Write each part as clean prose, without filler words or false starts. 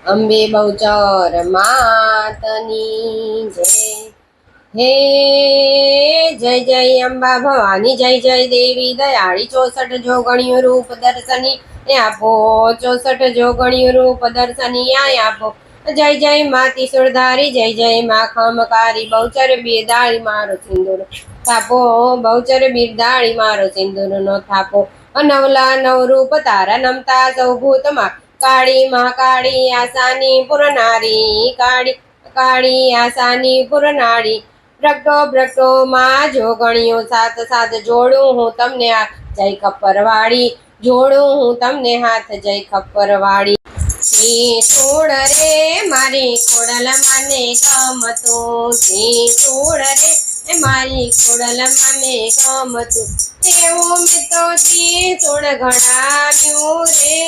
અંબે બહુચર માતની જય. હે જય જય અંબા ભવાની, જય જય દેવી દયાળી. 64 જોગણિયું રૂપ દર્શની આપો, 64 જોગણિયું રૂપ દર્શની આપો. જય જય મા ત્રિશુળધારી, જય જય મા ખમકારી. બહુચર બિરદાળી મારો સિંદૂર થાપો, બહુચર બિરદાળી મારો સિંદૂર નો થાપો. નવલા નવ રૂપ તારા નમતા સૌ ભૂતમાં, કાળી મહાકાળી આસાની પુરનારી, કાળી કાળી આસાની પુરનારી. પ્રગટો પ્રગટો માં જોગણિયો સાત સાત, જોડું હું તમને હાથ જય ખપ્પરવાળી, જોડું હું તમને હાથ જય ખપ્પરવાળી. ત્રિશૂળ રે મારી ખોડલ માને ગમતું, ત્રિશૂળ રે મારી ખોડલ માને ગમતું. એવું મેં તો ત્રિશૂળ ઘડાવ્યું રે,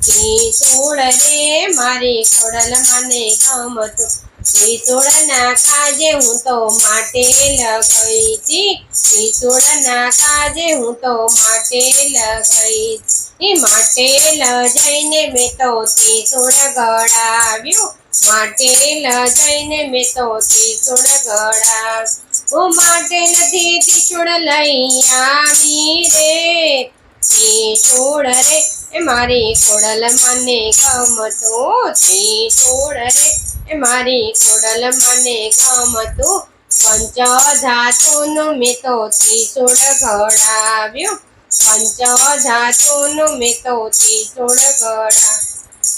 ત્રિશૂળ રે મારી ખોડલ માને ગમતું. ત્રિશૂળના કાજે હું તો માટે લગઈ તી, ત્રિશૂળના કાજે હું તો માટે લગઈ. માટે લજઈને મેં તો ત્રિશૂળ ઘડાવ્યું, માટે લજઈને મેં તો ત્રિશૂળ ઘડાવ્યું. હું માટે નથી ત્રિશૂળ લઈ આવી રે, ત્રિશૂળ રે મારી ખોડલ મને ગમતું, ત્રિશૂળ રે મારી ખોડલ મને ગમતું. પંચ ધાતુનું મેં તો ત્રિશૂળ ઘડાવ્યું, પંચ ધાતુનું મેં તો ત્રિશૂળ ઘડાવ્યું.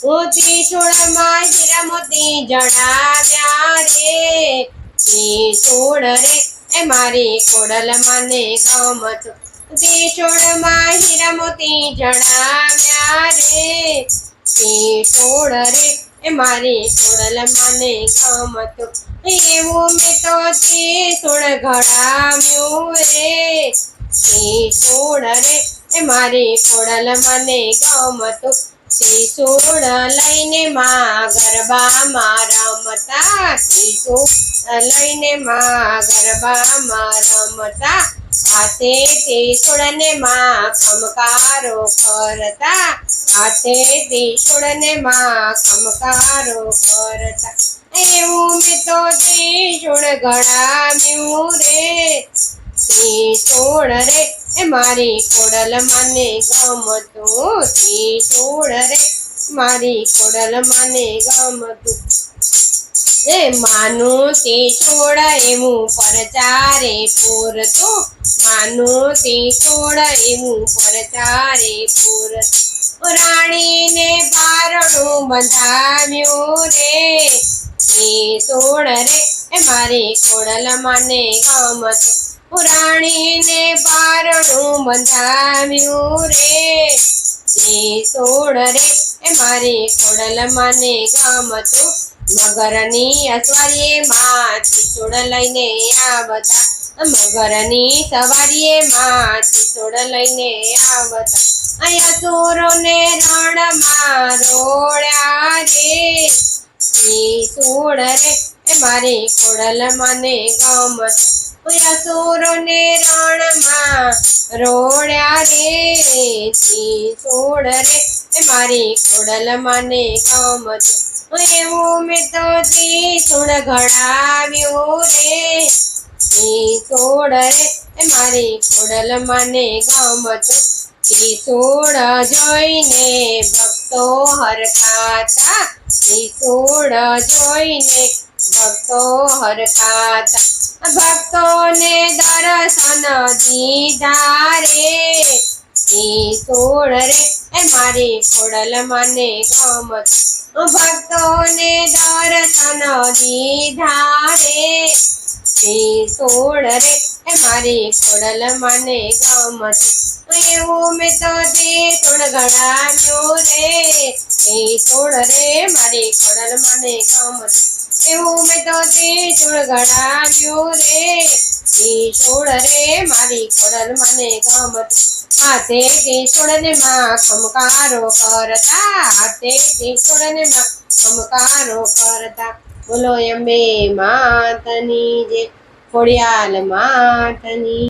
હું ત્રિશૂળમાં હીરા મોતી જડાવ્યા રે, ત્રિશૂળ રે મારી ખોડલ મને ગમતું. ત્રિશૂળમાં હીરા મોતી જડાવ્યા રે, ત્રિશૂળ રે મારી ખોડલ મને ગમતું. એવું મેં તો ત્રિશૂળ ઘડાવ્યું રે, ત્રિશૂળ રે મારી ખોડલ મને ગમતું. ત્રિશૂળ લઈને માં ગરબામાં રમતા, ત્રિશૂળ લઈને માં ગરબામાં રમતા. હાથે ત્રિશૂળને માં ખમકારો કરતા, હાથે ત્રિશૂળને માં ખમકારો કરતા. એવું મેં તો ત્રિશૂળ ઘડાવ્યું રે, ત્રિશૂળ રે મારી ખોડલ મને ગમતું, ત્રિશૂળ રે મારી ખોડલ મને ગમતું. માનું ત્રિશૂળ એવું પરચારે પૂરતું, માનું ત્રિશૂળ એવું પરચારે પૂરતું. રાણીને પારણું બંધાવ્યું રે, ત્રિશૂળ રે મારી ખોડલ મને ગમતું. રાણીને પારણું બંધાવ્યું રે, ત્રિશૂળ રે મારી ખોડલ મને ગમતું. મગરની અસવારીએ માં ત્રિશૂળ લઈને આવતા, મગરની સવારીએ માં ત્રિશૂળ લઈને આવતા. અસુરોને રણમાં રોળ્યા રે, ત્રિશૂળ રે મારી ખોડલ મને ગમતું. અસુરોને રણમાં રોળ્યા રે, ત્રિશૂળ રે મારી ખોડલ મને ગમતું. એવું મેં તો ત્રિશૂળ ઘડાવ્યું રે, ત્રિશૂળ રે મારી ખોડલ મને ગમતું. ત્રિશૂળ જોઈને ભક્તો હરખાતા, ત્રિશૂળ જોઈને ભક્તો હરખાતા. ભક્તોને દર્શન દીધા રે, ત્રિશૂળ રે મારી ખોડલ મને ગમતું. ભક્તોને દર્શન દીધા રે, ત્રિશૂળ રે મારી ખોડલ મને ગમતું. એવું મેં તો ત્રિશૂળ ઘડાવ્યું રે, ત્રિશૂળ રે મારી ખોડલ મને ગમતું. એવું મેં તો ત્રિશૂળ ઘડાવ્યું રે, ત્રિશૂળ રે મારી ખોડલ મને ગમતું. હાથે ત્રિશૂળને માં ખમકારો કરતા, હાથે ત્રિશૂળને માં ખમકારો કરતા. બોલો અંબે માતની જય, ખોડિયાલ માતની.